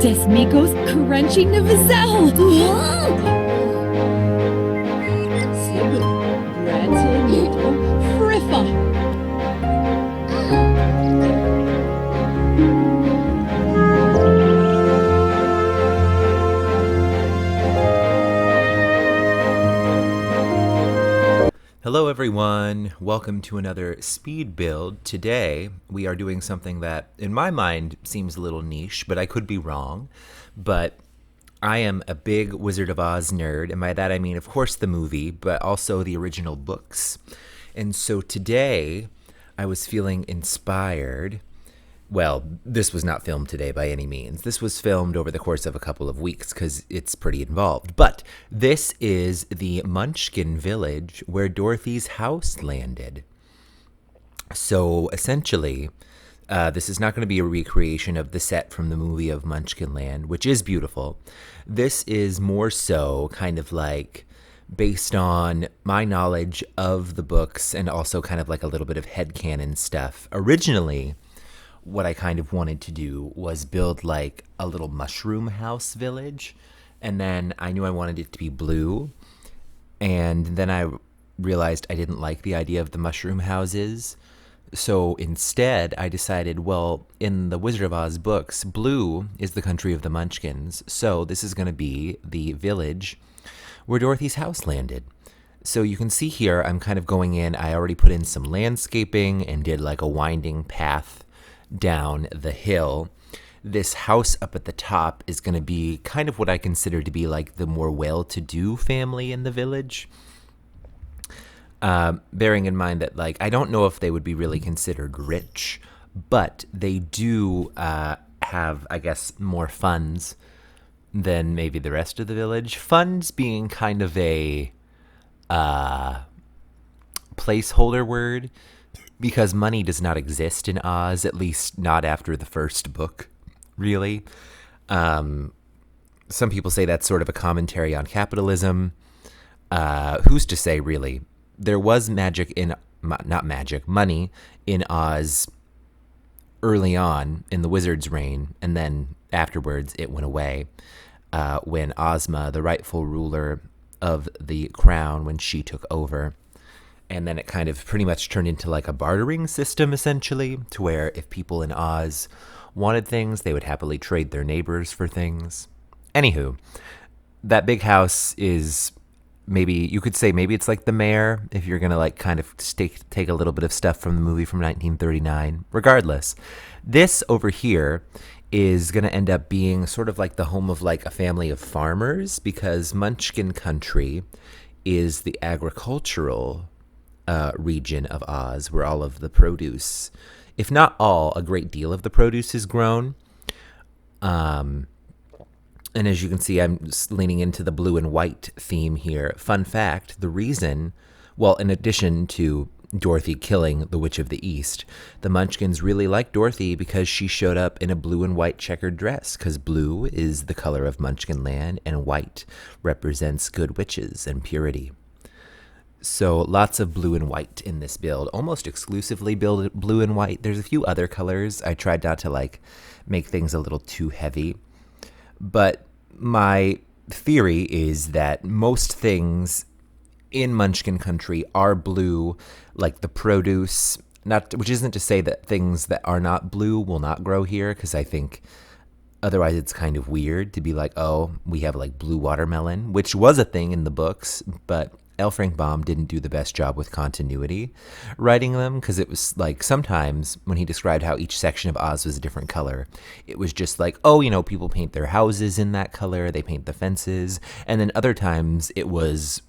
Des Migos crunching the Vizelle. Sib, Bradton, Friffa. Hello everyone, welcome to another speed build. Today we are doing something that in my mind seems a little niche, but I could be wrong. But I am a big Wizard of Oz nerd, and by that I mean of course the movie, but also the original books. And so today I was feeling inspired. Well, this was not filmed today by any means. This was filmed over the course of a couple of weeks because it's pretty involved. But this is the Munchkin Village where Dorothy's house landed. So essentially, this is not going to be a recreation of the set from the movie of Munchkinland, which is beautiful. This is more so kind of like based on my knowledge of the books and also kind of like a little bit of headcanon stuff. Originally, what I kind of wanted to do was build like a little mushroom house village, and then I knew I wanted it to be blue, and then I realized I didn't like the idea of the mushroom houses, so instead I decided, well, in the Wizard of Oz books, blue is the country of the Munchkins, so this is going to be the village where Dorothy's house landed. So you can see here I'm kind of going in, I already put in some landscaping and did like a winding path down the hill. This house up at the top is going to be kind of what I consider to be like the more well-to-do family in the village. Bearing in mind that like I don't know if they would be really considered rich, but they do have, I guess, more funds than maybe the rest of the village. Funds being kind of a placeholder word, because money does not exist in Oz, at least not after the first book, really. Some people say that's sort of a commentary on capitalism. Who's to say, really? There was money in Oz early on in the wizard's reign, and then afterwards it went away when Ozma, the rightful ruler of the crown, when she took over. And then it kind of pretty much turned into like a bartering system, essentially, to where if people in Oz wanted things, they would happily trade their neighbors for things. Anywho, that big house is maybe, you could say maybe it's like the mayor, if you're going to like kind of take a little bit of stuff from the movie from 1939. Regardless, this over here is going to end up being sort of like the home of like a family of farmers, because Munchkin country is the agricultural region of Oz where all of the produce, if not all, a great deal of the produce is grown. And as you can see, I'm leaning into the blue and white theme here. Fun fact, the reason, well, in addition to Dorothy killing the Witch of the East, the Munchkins really like Dorothy because she showed up in a blue and white checkered dress, because blue is the color of Munchkinland and white represents good witches and purity. So lots of blue and white in this build, almost exclusively blue and white. There's a few other colors. I tried not to like make things a little too heavy, but my theory is that most things in Munchkin country are blue, like the produce, which isn't to say that things that are not blue will not grow here, because I think otherwise it's kind of weird to be like, oh, we have like blue watermelon, which was a thing in the books, but L Frank Baum didn't do the best job with continuity writing them, because it was like sometimes when he described how each section of Oz was a different color, it was just like, oh, you know, people paint their houses in that color, they paint the fences, and then other times it was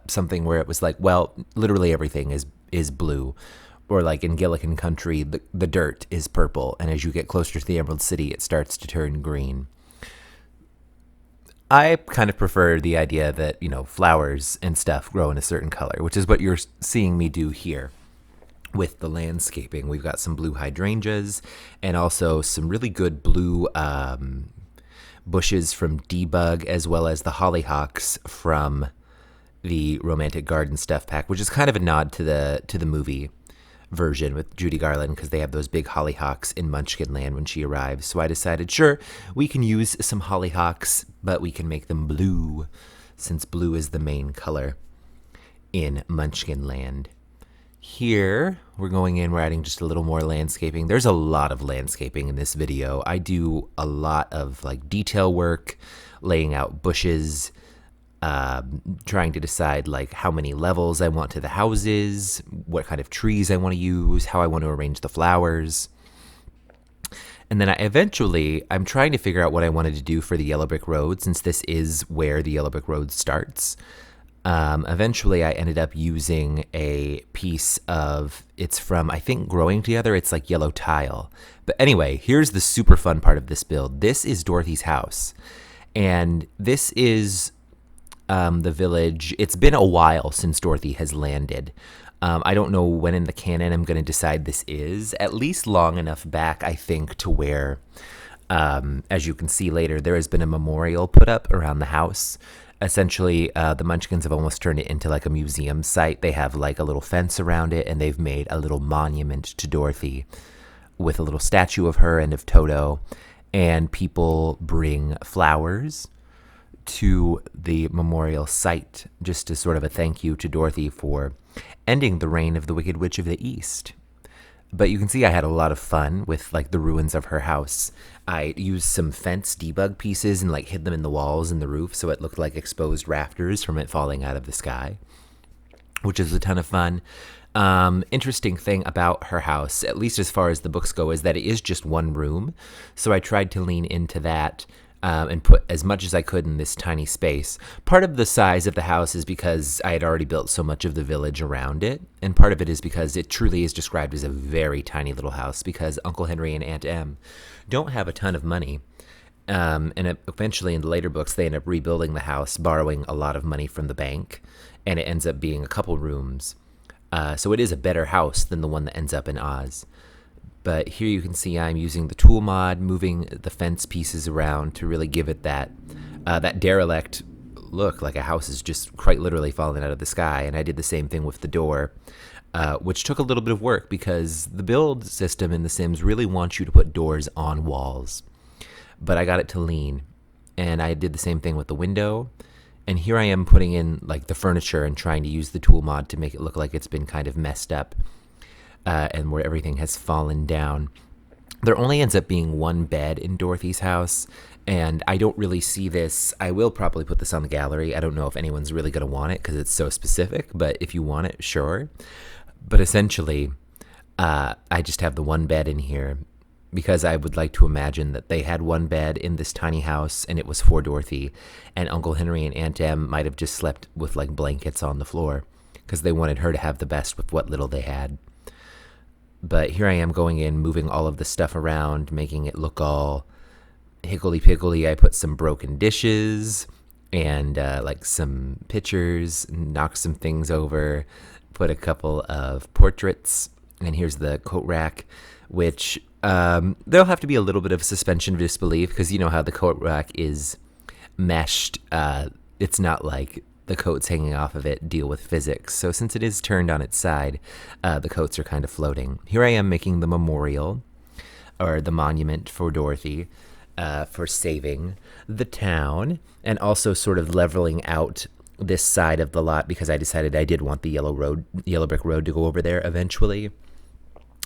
something where it was like, well, literally everything is blue, or like in Gilligan country, the dirt is purple, and as you get closer to the Emerald City, it starts to turn green. I kind of prefer the idea that, you know, flowers and stuff grow in a certain color, which is what you're seeing me do here with the landscaping. We've got some blue hydrangeas and also some really good blue bushes from Debug, as well as the hollyhocks from the Romantic Garden Stuff Pack, which is kind of a nod to the movie version with Judy Garland because they have those big hollyhocks in Munchkinland when she arrives. So I decided, sure, we can use some hollyhocks, but we can make them blue since blue is the main color in Munchkinland. Here, we're going in, we're adding just a little more landscaping. There's a lot of landscaping in this video. I do a lot of like detail work, laying out bushes, trying to decide like how many levels I want to the houses, what kind of trees I want to use, how I want to arrange the flowers. And then I'm trying to figure out what I wanted to do for the yellow brick road, since this is where the yellow brick road starts. Eventually I ended up using a piece it's from, I think, Growing Together. It's like yellow tile. But anyway, here's the super fun part of this build. This is Dorothy's house. And this is the village. It's been a while since Dorothy has landed. I don't know when in the canon I'm going to decide this is. At least long enough back, I think, to where, as you can see later, there has been a memorial put up around the house. Essentially, the Munchkins have almost turned it into like a museum site. They have like a little fence around it, and they've made a little monument to Dorothy with a little statue of her and of Toto. And people bring flowers to the memorial site just as sort of a thank you to Dorothy for ending the reign of the Wicked Witch of the East. But you can see I had a lot of fun with like the ruins of her house. I used some fence debug pieces and like hid them in the walls and the roof so it looked like exposed rafters from it falling out of the sky, which is a ton of fun. Interesting thing about her house, at least as far as the books go, is that it is just one room. So I tried to lean into that and put as much as I could in this tiny space. Part of the size of the house is because I had already built so much of the village around it, and part of it is because it truly is described as a very tiny little house because Uncle Henry and Aunt Em don't have a ton of money. And eventually in the later books, they end up rebuilding the house, borrowing a lot of money from the bank, and it ends up being a couple rooms. So it is a better house than the one that ends up in Oz. But here you can see I'm using the tool mod, moving the fence pieces around to really give it that derelict look, like a house is just quite literally falling out of the sky. And I did the same thing with the door, which took a little bit of work because the build system in The Sims really wants you to put doors on walls. But I got it to lean, and I did the same thing with the window. And here I am putting in like the furniture and trying to use the tool mod to make it look like it's been kind of messed up. And where everything has fallen down. There only ends up being one bed in Dorothy's house, and I don't really see this. I will probably put this on the gallery. I don't know if anyone's really going to want it because it's so specific, but if you want it, sure. But essentially, I just have the one bed in here because I would like to imagine that they had one bed in this tiny house, and it was for Dorothy, and Uncle Henry and Aunt Em might have just slept with like blankets on the floor because they wanted her to have the best with what little they had. But here I am going in, moving all of the stuff around, making it look all higgledy-piggledy. I put some broken dishes and like some pictures, knocked some things over, put a couple of portraits, and here's the coat rack, which there'll have to be a little bit of suspension of disbelief because you know how the coat rack is meshed. It's not like the coats hanging off of it deal with physics. So since it is turned on its side, the coats are kind of floating. Here I am making the memorial, or the monument for Dorothy, for saving the town, and also sort of leveling out this side of the lot because I decided I did want the yellow brick road to go over there eventually.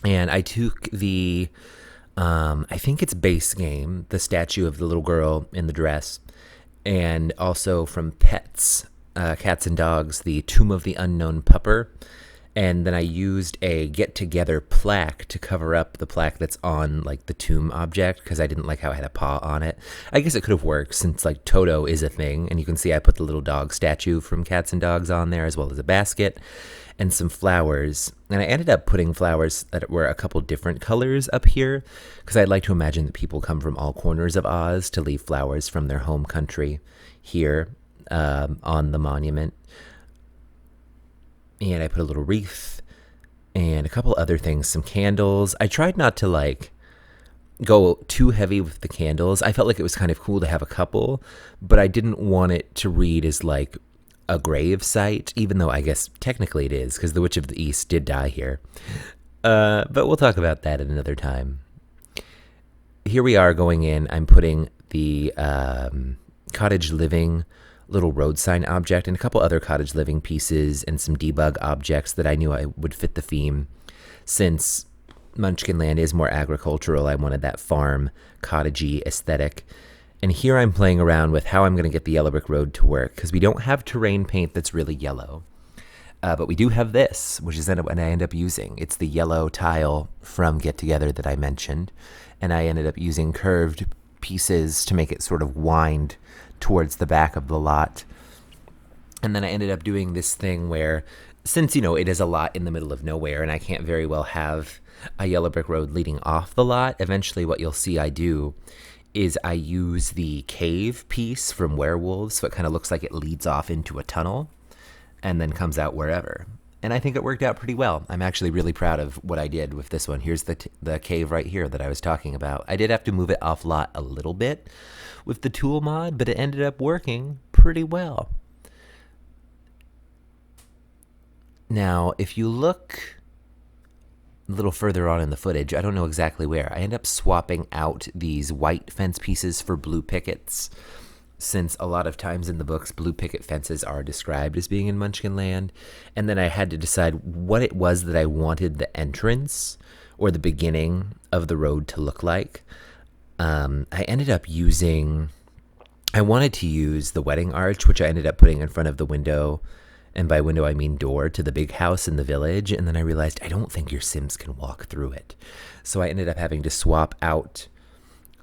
And I took the, I think it's base game, the statue of the little girl in the dress, and also from Pets, Cats and Dogs, the Tomb of the Unknown Pupper. And then I used a get-together plaque to cover up the plaque that's on, like, the tomb object, because I didn't like how it had a paw on it. I guess it could have worked, since, like, Toto is a thing, and you can see I put the little dog statue from Cats and Dogs on there, as well as a basket, and some flowers. And I ended up putting flowers that were a couple different colors up here, because I'd like to imagine that people come from all corners of Oz to leave flowers from their home country here on the monument. And I put a little wreath and a couple other things, some candles. I tried not to, like, go too heavy with the candles. I felt like it was kind of cool to have a couple, but I didn't want it to read as, like, a grave site, even though I guess technically it is, because the Witch of the East did die here. But we'll talk about that at another time. Here we are going in. I'm putting the cottage living little road sign object and a couple other cottage living pieces and some debug objects that I knew I would fit the theme. Since Munchkinland is more agricultural, I wanted that farm, cottagey aesthetic. And here I'm playing around with how I'm going to get the yellow brick road to work, because we don't have terrain paint that's really yellow. But we do have this, which is what I end up using. It's the yellow tile from Get Together that I mentioned. And I ended up using curved pieces to make it sort of wind towards the back of the lot. And then I ended up doing this thing where, since, it is a lot in the middle of nowhere and I can't very well have a yellow brick road leading off the lot, eventually what you'll see I do is I use the cave piece from Werewolves, so it kind of looks like it leads off into a tunnel and then comes out wherever. And I think it worked out pretty well. I'm actually really proud of what I did with this one. Here's the cave right here that I was talking about. I did have to move it off lot a little bit with the tool mod, but it ended up working pretty well. Now, if you look a little further on in the footage, I don't know exactly where, I end up swapping out these white fence pieces for blue pickets, since a lot of times in the books, blue picket fences are described as being in Munchkinland. And then I had to decide what it was that I wanted the entrance or the beginning of the road to look like. I ended up I wanted to use the wedding arch, which I ended up putting in front of the window. And by window, I mean door to the big house in the village. And then I realized I don't think your Sims can walk through it. So I ended up having to swap out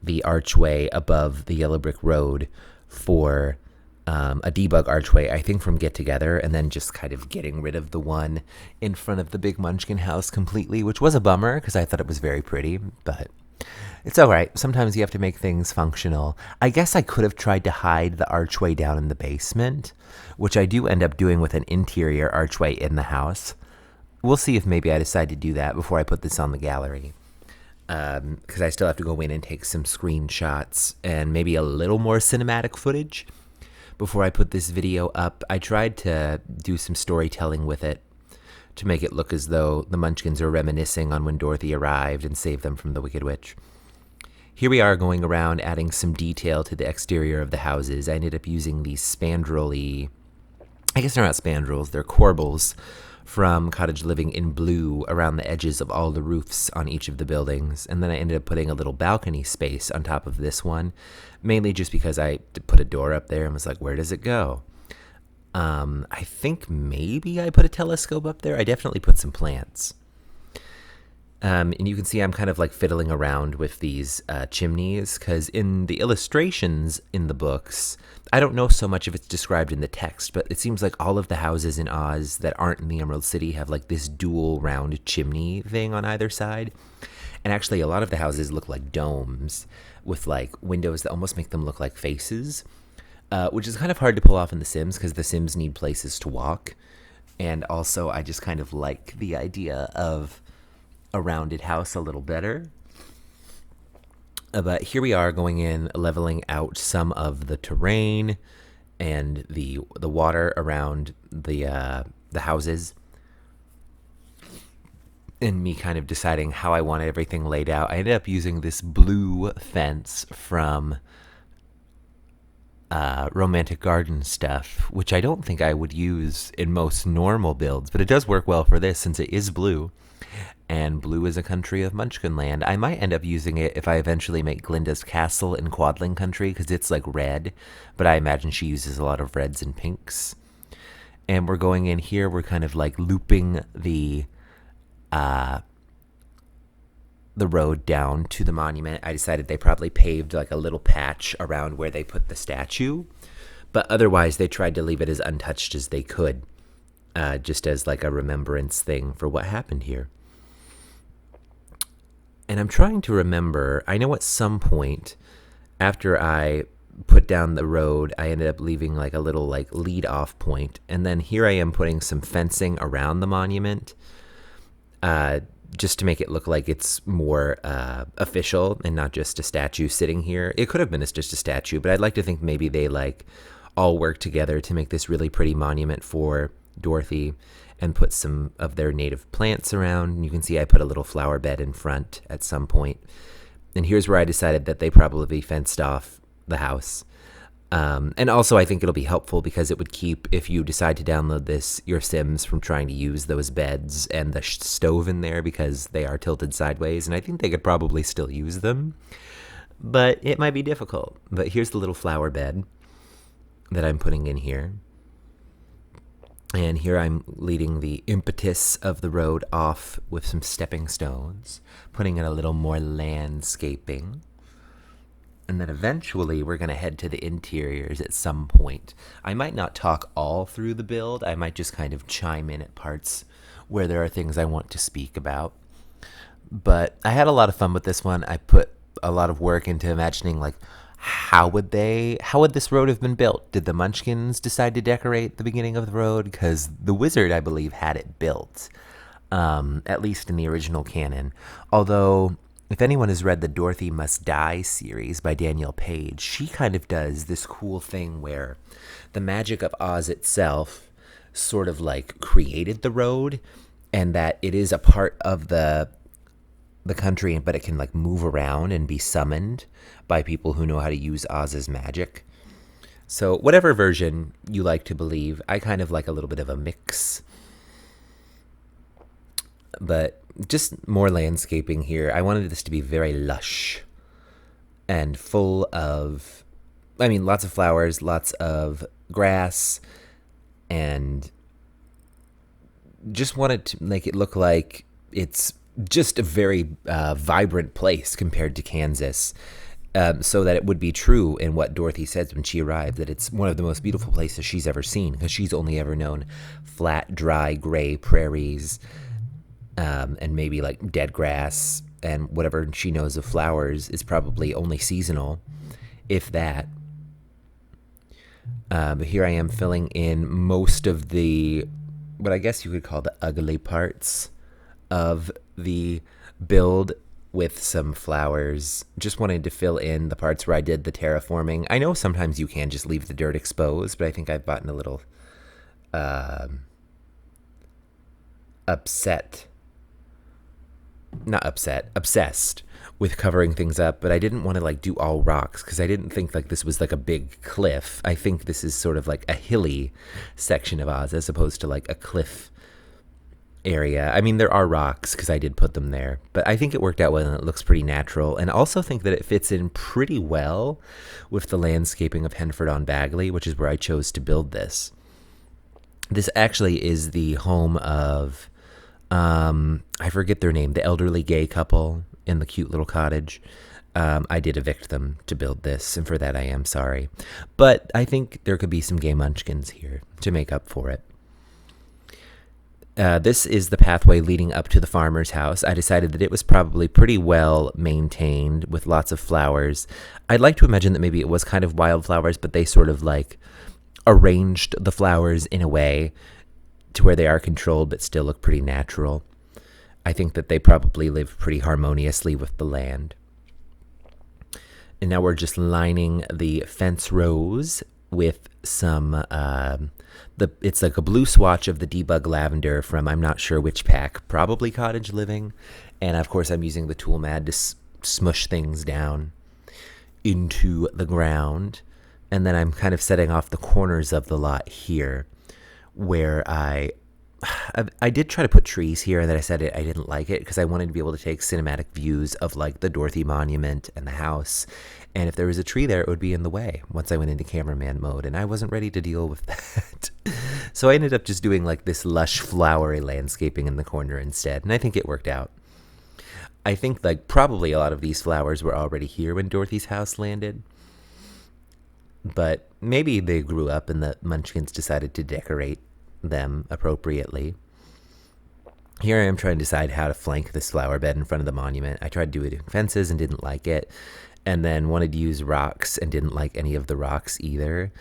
the archway above the yellow brick road for a debug archway, I think from Get Together, and then just kind of getting rid of the one in front of the big Munchkin house completely, which was a bummer because I thought it was very pretty, but it's all right. Sometimes you have to make things functional. I guess I could have tried to hide the archway down in the basement, which I do end up doing with an interior archway in the house. We'll see if maybe I decide to do that before I put this on the gallery. Because I still have to go in and take some screenshots and maybe a little more cinematic footage before I put this video up. I tried to do some storytelling with it to make it look as though the Munchkins are reminiscing on when Dorothy arrived and saved them from the Wicked Witch. Here we are going around adding some detail to the exterior of the houses. I ended up using these spandrel-y, I guess they're not spandrels, they're corbels from Cottage Living in blue around the edges of all the roofs on each of the buildings. And then I ended up putting a little balcony space on top of this one, mainly just because I put a door up there and was like, where does it go? I think maybe I put a telescope up there. I definitely put some plants. And you can see I'm kind of like fiddling around with these chimneys, because in the illustrations in the books, I don't know so much if it's described in the text, but it seems like all of the houses in Oz that aren't in the Emerald City have like this dual round chimney thing on either side. And actually a lot of the houses look like domes with like windows that almost make them look like faces, which is kind of hard to pull off in The Sims because The Sims need places to walk. And also I just kind of like the idea of a rounded house a little better. But here we are going in, leveling out some of the terrain and the water around the houses, and me kind of deciding how I wanted everything laid out. I ended up using this blue fence from Romantic Garden stuff, which I don't think I would use in most normal builds, but it does work well for this since it is blue. And blue is a country of Munchkinland. I might end up using it if I eventually make Glinda's castle in Quadling country, because it's like red, but I imagine she uses a lot of reds and pinks. And we're going in here, we're kind of like looping the road down to the monument. I decided they probably paved like a little patch around where they put the statue, but otherwise they tried to leave it as untouched as they could, just as like a remembrance thing for what happened here. And I'm trying to remember, I know at some point after I put down the road, I ended up leaving like a little like lead off point. And then here I am putting some fencing around the monument, just to make it look like it's more official and not just a statue sitting here. It could have been just a statue, but I'd like to think maybe they like all work together to make this really pretty monument for Dorothy. and put some of their native plants around. And you can see I put a little flower bed in front at some point. And here's where I decided that they probably fenced off the house. And also I think it'll be helpful because it would keep, if you decide to download this, your Sims from trying to use those beds and the stove in there because they are tilted sideways. And I think they could probably still use them, but it might be difficult. But here's the little flower bed that I'm putting in here. And here I'm leading the impetus of the road off with some stepping stones, putting in a little more landscaping. And then eventually we're going to head to the interiors at some point. I might not talk all through the build. I might just kind of chime in at parts where there are things I want to speak about. But I had a lot of fun with this one. I put a lot of work into imagining, like, how would this road have been built? Did the Munchkins decide to decorate the beginning of the road? Because the wizard, I believe, had it built, at least in the original canon. Although, if anyone has read the Dorothy Must Die series by Danielle Page, she kind of does this cool thing where the magic of Oz itself sort of like created the road, and that it is a part of the country, but it can like move around and be summoned by people who know how to use Oz's magic. So whatever version you like to believe, I kind of like a little bit of a mix. But just more landscaping here. I wanted this to be very lush and full of, lots of flowers, lots of grass, and just wanted to make it look like it's just a very vibrant place compared to Kansas, so that it would be true in what Dorothy says when she arrived, that it's one of the most beautiful places she's ever seen, because she's only ever known flat, dry, gray prairies, and maybe like dead grass, and whatever she knows of flowers is probably only seasonal, if that. But here I am filling in most of the, what I guess you could call the ugly parts of the build with some flowers. Just wanted to fill in the parts where I did the terraforming. I know sometimes you can just leave the dirt exposed, but I think I've gotten a little obsessed with covering things up. But I didn't want to like do all rocks, because I didn't think like this was like a big cliff. I think this is sort of like a hilly section of Oz as opposed to like a cliff area. There are rocks because I did put them there, but I think it worked out well and it looks pretty natural. And I also think that it fits in pretty well with the landscaping of Henford-on-Bagley, which is where I chose to build this. This actually is the home of, I forget their name, the elderly gay couple in the cute little cottage. I did evict them to build this, and for that I am sorry. But I think there could be some gay munchkins here to make up for it. This is the pathway leading up to the farmer's house. I decided that it was probably pretty well maintained with lots of flowers. I'd like to imagine that maybe it was kind of wildflowers, but they sort of like arranged the flowers in a way to where they are controlled but still look pretty natural. I think that they probably live pretty harmoniously with the land. And now we're just lining the fence rows with some, it's like a blue swatch of the debug lavender from I'm not sure which pack, probably Cottage Living. And of course I'm using the tool mad to smush things down into the ground. And then I'm kind of setting off the corners of the lot here, where I did try to put trees here, and then I said I didn't like it because I wanted to be able to take cinematic views of like the Dorothy monument and the house. And if there was a tree there, it would be in the way once I went into cameraman mode, and I wasn't ready to deal with that. So I ended up just doing like this lush flowery landscaping in the corner instead, and I think it worked out. I think like probably a lot of these flowers were already here when Dorothy's house landed, but maybe they grew up and the Munchkins decided to decorate them appropriately. Here I am trying to decide how to flank this flower bed in front of the monument. I tried to do it in fences and didn't like it, and then wanted to use rocks and didn't like any of the rocks either.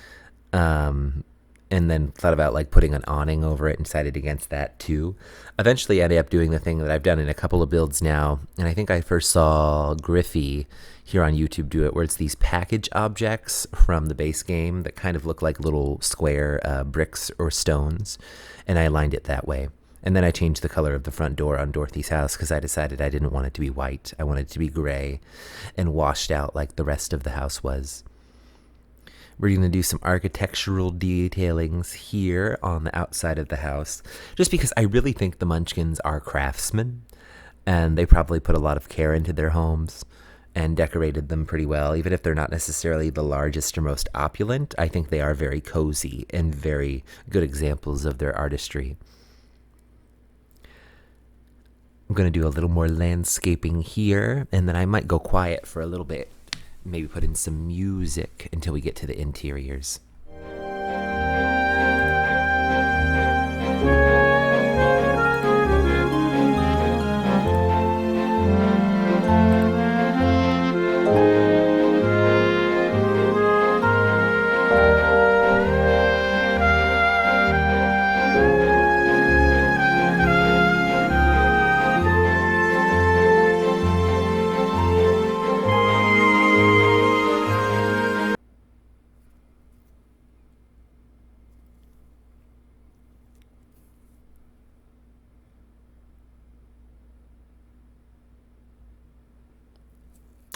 and then thought about like putting an awning over it and decided against that too. Eventually I ended up doing the thing that I've done in a couple of builds now, and I think I first saw Griffey here on YouTube do it, where it's these package objects from the base game that kind of look like little square bricks or stones, and I aligned it that way. And then I changed the color of the front door on Dorothy's house because I decided I didn't want it to be white. I wanted it to be gray and washed out like the rest of the house was. We're going to do some architectural detailings here on the outside of the house, just because I really think the Munchkins are craftsmen, and they probably put a lot of care into their homes and decorated them pretty well. Even if they're not necessarily the largest or most opulent, I think they are very cozy and very good examples of their artistry. I'm going to do a little more landscaping here, and then I might go quiet for a little bit. Maybe put in some music until we get to the interiors.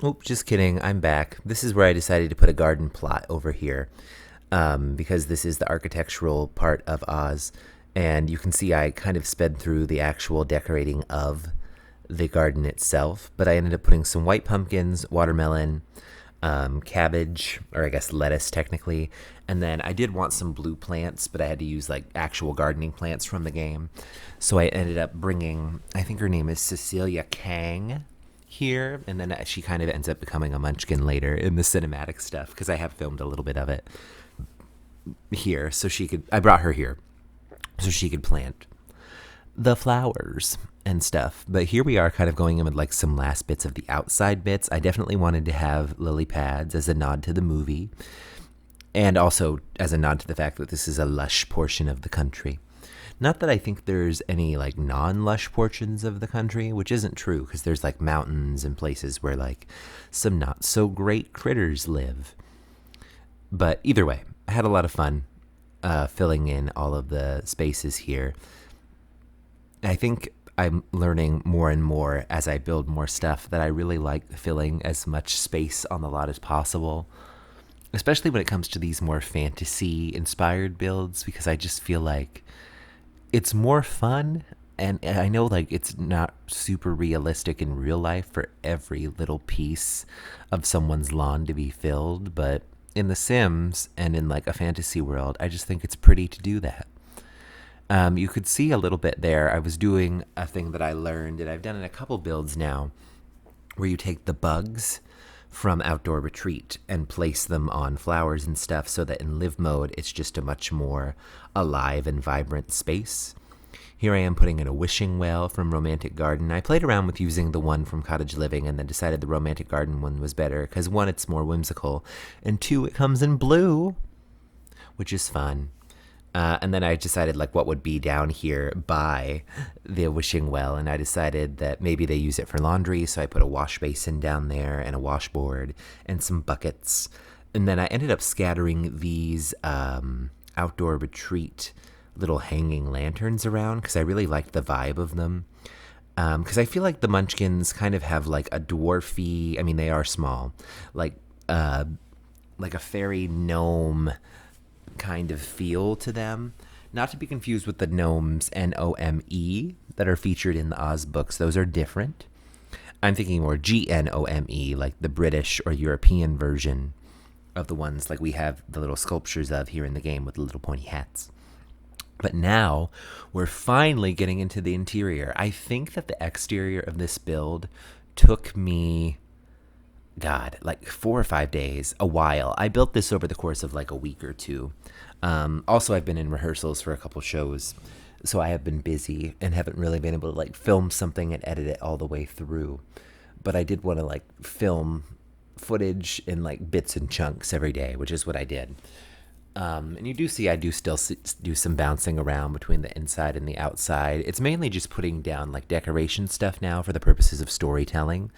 Oh, just kidding. I'm back. This is where I decided to put a garden plot over here, because this is the architectural part of Oz. And you can see I kind of sped through the actual decorating of the garden itself. But I ended up putting some white pumpkins, watermelon, cabbage, or I guess lettuce technically. And then I did want some blue plants, but I had to use like actual gardening plants from the game. So I ended up bringing, I think her name is Cecilia Kang, here, and then she kind of ends up becoming a Munchkin later in the cinematic stuff, because I have filmed a little bit of it here, so I brought her here so she could plant the flowers and stuff. But here we are kind of going in with like some last bits of the outside bits. I definitely wanted to have lily pads as a nod to the movie, and also as a nod to the fact that this is a lush portion of the country. Not that I think there's any like non-lush portions of the country, which isn't true, because there's like mountains and places where like some not so great critters live. But either way, I had a lot of fun filling in all of the spaces here. I think I'm learning more and more as I build more stuff that I really like filling as much space on the lot as possible, especially when it comes to these more fantasy-inspired builds, because I just feel like it's more fun, and I know like it's not super realistic in real life for every little piece of someone's lawn to be filled, but in The Sims and in like a fantasy world, I just think it's pretty to do that. You could see a little bit there. I was doing a thing that I learned, and I've done in a couple builds now, where you take the bugs from Outdoor Retreat and place them on flowers and stuff, so that in live mode it's just a much more alive and vibrant space. Here I am putting in a wishing well from Romantic Garden. I played around with using the one from Cottage Living and then decided the Romantic Garden one was better because one, it's more whimsical, and two, it comes in blue, which is fun. And then I decided like what would be down here by the wishing well, and I decided that maybe they use it for laundry, so I put a wash basin down there and a washboard and some buckets. And then I ended up scattering these Outdoor Retreat little hanging lanterns around because I really liked the vibe of them. Because I feel like the Munchkins kind of have like a dwarfy, I mean they are small, like a fairy gnome kind of feel to them, not to be confused with the gnomes N-O-M-E that are featured in the Oz books. Those are different. I'm thinking more G-N-O-M-E, like the British or European version of the ones like we have the little sculptures of here in the game with the little pointy hats. But now we're finally getting into the interior. I think that the exterior of this build took me, like 4 or 5 days, a while. I built this over the course of like a week or two. Also, I've been in rehearsals for a couple shows, so I have been busy and haven't really been able to like film something and edit it all the way through. But I did want to like film footage in like bits and chunks every day, which is what I did. And you do see I do still do some bouncing around between the inside and the outside. It's mainly just putting down like decoration stuff now for the purposes of storytelling,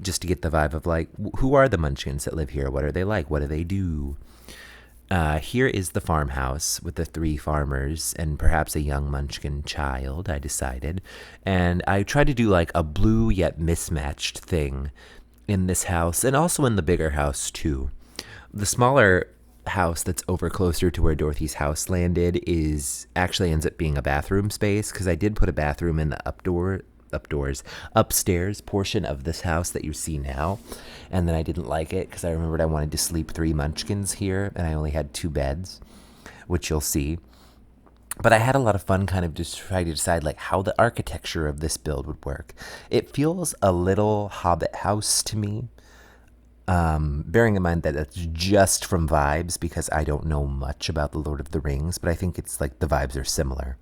just to get the vibe of like, who are the Munchkins that live here? What are they like? What do they do? Here is the farmhouse with the three farmers and perhaps a young Munchkin child, I decided. And I tried to do like a blue yet mismatched thing in this house and also in the bigger house too. The smaller house that's over closer to where Dorothy's house landed is actually ends up being a bathroom space because I did put a bathroom in the upstairs portion of this house that you see now, and then I didn't like it because I remembered I wanted to sleep 3 Munchkins here and I only had 2 beds, which you'll see. But I had a lot of fun kind of just trying to decide like how the architecture of this build would work. It feels a little Hobbit house to me. Bearing in mind that it's just from vibes because I don't know much about the Lord of the Rings, but I think it's like the vibes are similar.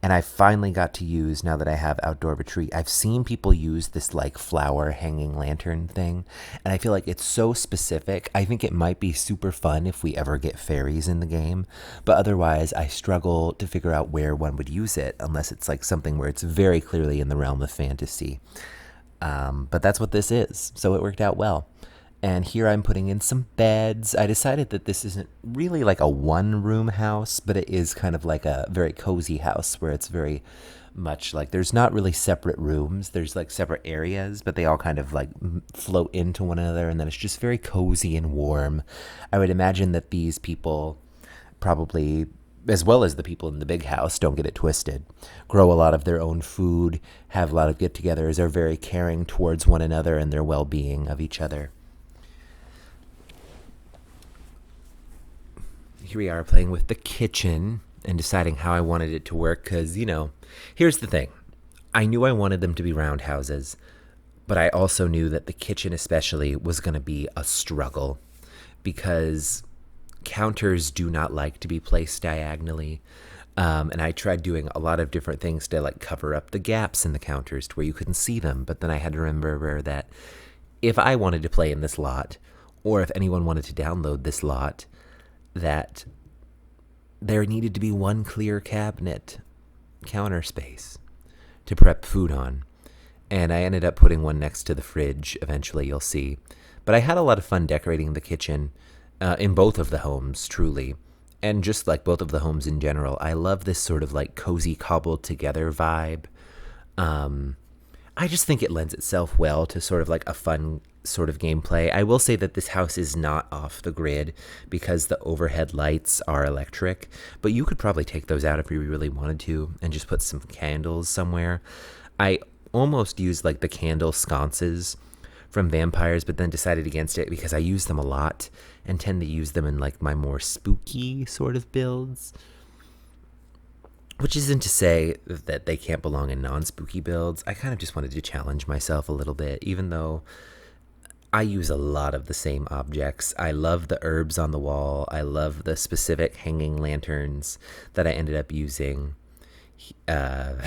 And I finally got to use, now that I have outdoor retreat, I've seen people use this like flower hanging lantern thing, and I feel like it's so specific. I think it might be super fun if we ever get fairies in the game, but otherwise I struggle to figure out where one would use it unless it's like something where it's very clearly in the realm of fantasy. But that's what this is, so it worked out well. And here I'm putting in some beds. I decided that this isn't really like a one-room house, but it is kind of like a very cozy house where it's very much like there's not really separate rooms. There's like separate areas, but they all kind of like float into one another, and then it's just very cozy and warm. I would imagine that these people probably, as well as the people in the big house, don't get it twisted, grow a lot of their own food, have a lot of get-togethers, are very caring towards one another and their well-being of each other. Here we are playing with the kitchen and deciding how I wanted it to work because, here's the thing. I knew I wanted them to be roundhouses, but I also knew that the kitchen especially was going to be a struggle because counters do not like to be placed diagonally. And I tried doing a lot of different things to like cover up the gaps in the counters to where you couldn't see them. But then I had to remember that if I wanted to play in this lot, or if anyone wanted to download this lot, that there needed to be one clear cabinet counter space to prep food on. And I ended up putting one next to the fridge. Eventually, you'll see. But I had a lot of fun decorating the kitchen in both of the homes, truly. And just like both of the homes in general, I love this sort of like cozy cobbled together vibe. I just think it lends itself well to sort of like a fun sort of gameplay. I will say that this house is not off the grid because the overhead lights are electric, but you could probably take those out if you really wanted to and just put some candles somewhere. I almost used like the candle sconces from Vampires, but then decided against it because I use them a lot and tend to use them in like my more spooky sort of builds. Which isn't to say that they can't belong in non-spooky builds. I kind of just wanted to challenge myself a little bit, even though I use a lot of the same objects. I love the herbs on the wall. I love the specific hanging lanterns that I ended up using. And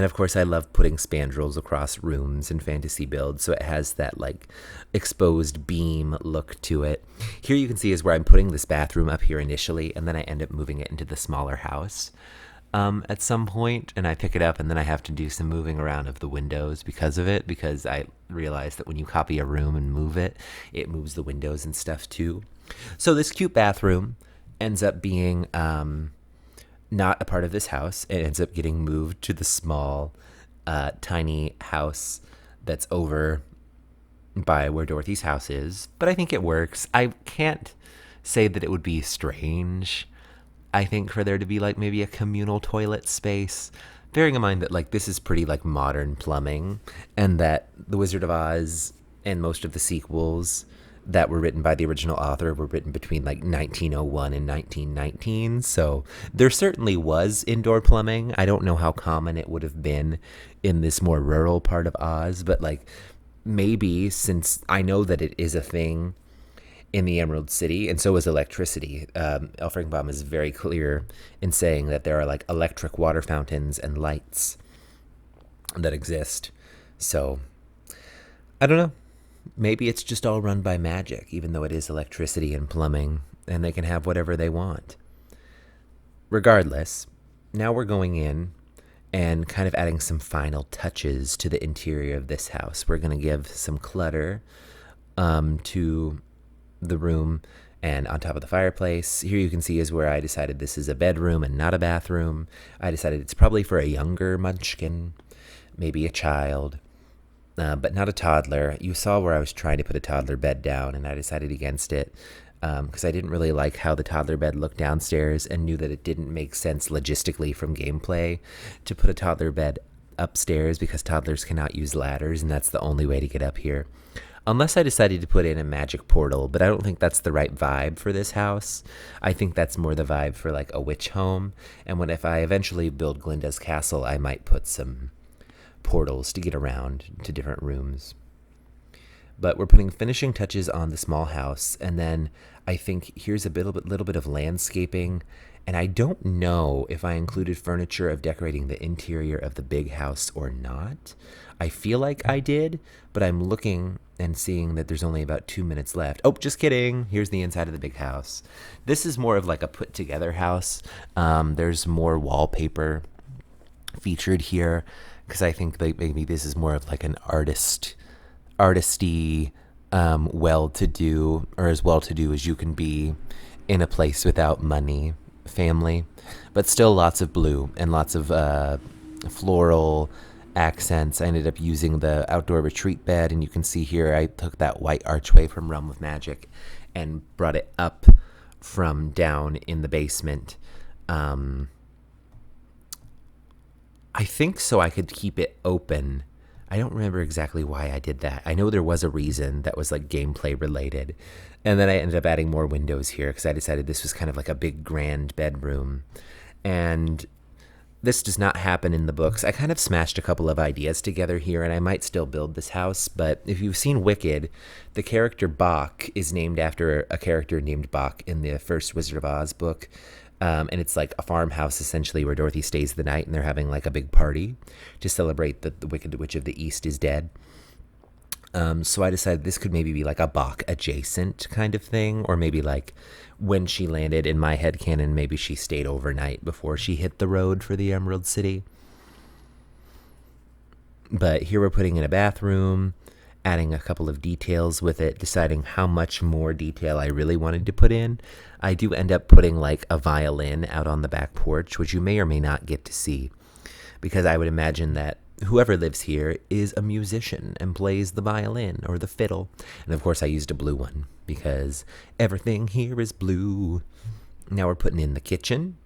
of course I love putting spandrels across rooms in fantasy builds, so it has that like exposed beam look to it. Here you can see is where I'm putting this bathroom up here initially, and then I end up moving it into the smaller house at some point, and I pick it up and then I have to do some moving around of the windows because of it, because I realized that when you copy a room and move it, it moves the windows and stuff too. So this cute bathroom ends up being not a part of this house. It ends up getting moved to the small, tiny house that's over by where Dorothy's house is. But I think it works. I can't say that it would be strange, I think, for there to be like maybe a communal toilet space, bearing in mind that like this is pretty like modern plumbing, and that The Wizard of Oz and most of the sequels that were written by the original author were written between like 1901 and 1919. So there certainly was indoor plumbing. I don't know how common it would have been in this more rural part of Oz, but like maybe, since I know that it is a thing in the Emerald City, and so is electricity. L Frank Baum is very clear in saying that there are like electric water fountains and lights that exist. So I don't know. maybe it's just all run by magic, even though it is electricity and plumbing, and they can have whatever they want. Regardless, now we're going in and kind of adding some final touches to the interior of this house. We're going to give some clutter to the room and on top of the fireplace. Here you can see is where I decided this is a bedroom and not a bathroom. I decided it's probably for a younger Munchkin, maybe a child, but not a toddler. You saw where I was trying to put a toddler bed down, and I decided against it because I didn't really like how the toddler bed looked downstairs and knew that it didn't make sense logistically from gameplay to put a toddler bed upstairs because toddlers cannot use ladders, and that's the only way to get up here. Unless I decided to put in a magic portal, but I don't think that's the right vibe for this house. I think that's more the vibe for like a witch home. And if I eventually build Glinda's castle, I might put some portals to get around to different rooms. But we're putting finishing touches on the small house, and then I think here's a little bit of landscaping. And I don't know if I included furniture of decorating the interior of the big house or not. I feel like I did, but I'm looking and seeing that there's only about 2 minutes left. Oh, just kidding. Here's the inside of the big house. This is more of like a put-together house. There's more wallpaper featured here because I think that maybe this is more of like an artisty, well-to-do, or as well-to-do as you can be in a place without money family, but still lots of blue and lots of floral accents. I ended up using the outdoor retreat bed, and you can see here I took that white archway from Realm of Magic and brought it up from down in the basement. I think so I could keep it open. I don't remember exactly why I did that. I know there was a reason that was like gameplay related. And then I ended up adding more windows here because I decided this was kind of like a big grand bedroom. And this does not happen in the books. I kind of smashed a couple of ideas together here, and I might still build this house. But if you've seen Wicked, the character Bach is named after a character named Bach in the first Wizard of Oz book. And it's like a farmhouse, essentially, where Dorothy stays the night, and they're having like a big party to celebrate that the Wicked Witch of the East is dead. So I decided this could maybe be like a Bach adjacent kind of thing, or maybe like when she landed, in my headcanon, maybe she stayed overnight before she hit the road for the Emerald City. But here we're putting in a bathroom, adding a couple of details with it, deciding how much more detail I really wanted to put in. I do end up putting like a violin out on the back porch, which you may or may not get to see, because I would imagine that whoever lives here is a musician and plays the violin or the fiddle. And of course I used a blue one because everything here is blue. Now we're putting in the kitchen.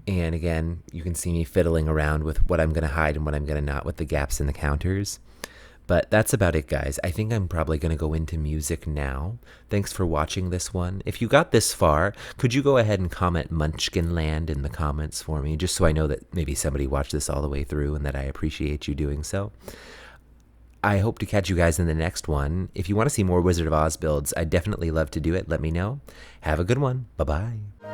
And again, you can see me fiddling around with what I'm going to hide and what I'm going to not with the gaps in the counters. But that's about it, guys. I think I'm probably going to go into music now. Thanks for watching this one. If you got this far, could you go ahead and comment Munchkinland in the comments for me, just so I know that maybe somebody watched this all the way through and that I appreciate you doing so. I hope to catch you guys in the next one. If you want to see more Wizard of Oz builds, I'd definitely love to do it. Let me know. Have a good one. Bye-bye.